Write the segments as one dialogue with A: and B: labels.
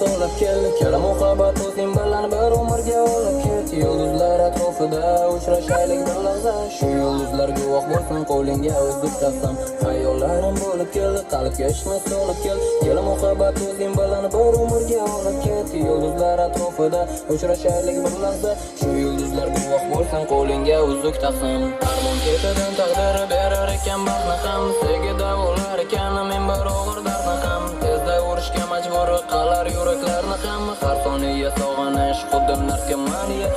A: solib kel, kela muhabbat o'zing bilan bir umrga olib ket. Yulduzlar atrofida uchrashaylik bir lahza, shu yulduzlar guvoh bo'lsin qo'lingga o'zlik taqsam. Xayollarim bo'lib kel, qalbga ishni solib kel, kela muhabbat o'zing bilan bir umrga olib ket. Yulduzlar atrofida uchrashaylik bir lahza, shu yulduzlar guvoh bo'lsin qo'lingga o'zlik taqsam. Armon ketidan taqdir berar ekan baxtni ham, sevgi davolar ekan men bir og'ir dardni ham. Tezda urishga majbur qalar yuraklarni ham, har soniya sog'inish xuddi narkomaniya.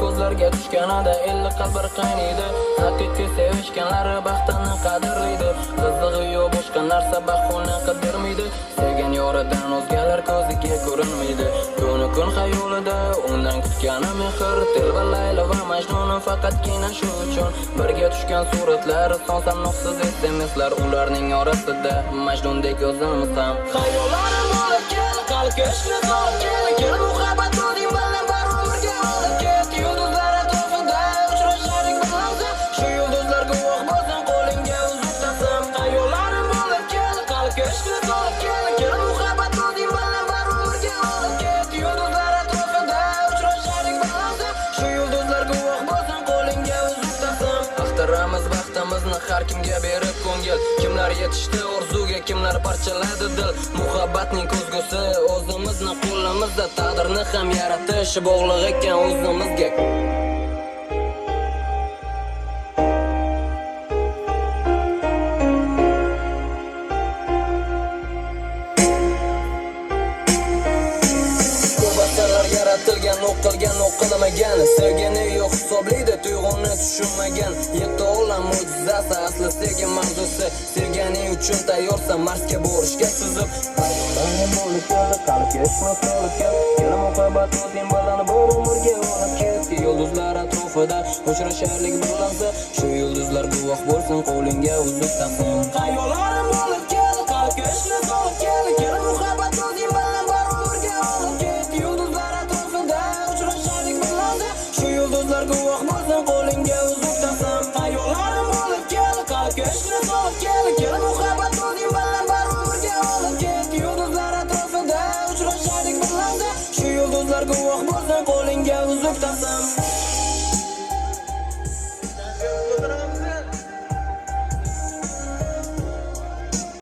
A: Ko'zlarga tushganida ellik qalblar qaynaydi, haqiqiy sevishganlar baxtini qadrlaydi. Qizig'i yo'q boshqa narsa bahona qidirmaydi, sevgan yoridan o'zgalar ko'ziga ko'rinmaydi. Kuni kun xayolida undan kutgani mehr, Telba Layla va Majnun faqatgina shu uchun. Birga tushgan suratlar, son sanoqsiz SMSlar, ularning orasida Majnundek o'zimiz ham. Xayollarim bo'lib kel, qalbga ishni solib kel, kel muhabbat o'zing bilan bir umrga olib ket. Yulduzlar atrofida uchrashaylik bir lahza, shu yulduzlar guvoh bo'lsin qo'lingga uzib taqsam. Xayollarim bo'lib kel, qalbga ishni solib kel, kel muhabbat o'zing bilan bir umrga olib ket. Yulduzlar atrofida uchrashaylik bir lahza, shu yulduzlar guvoh bo'lsin qo'lingga uzib taqsam. Axtaramiz baxtimizni har kimga berib ko'ngil, kimlar yetishdi orzuga, kimlar parchaladi dil. Muhabbatning ko'zgusi o'zimizni qo'limizda, taqdirni ham yaratish bog'liq ekan o'zimizga. Yaratilgan, o'qilgan, o'qilmagan, sevgini yo'q hisoblaydi, tuyg'uni tushunmagan. Yetti olam mo'jizasi, asli sevgi mavzusi. Sevganing uchun tayyorsan Marsga borishga suzib. Xayollarim bo'lib kel, qalbga ishni solib kel, kela muhabbat o'zing bilan bir umrga olib ket. Yulduzlar atrofida uchrashaylik bir lahza, shu yulduzlar guvoh bo'lsin qo'lingga uzib taqsam. Xayollarim bo'lib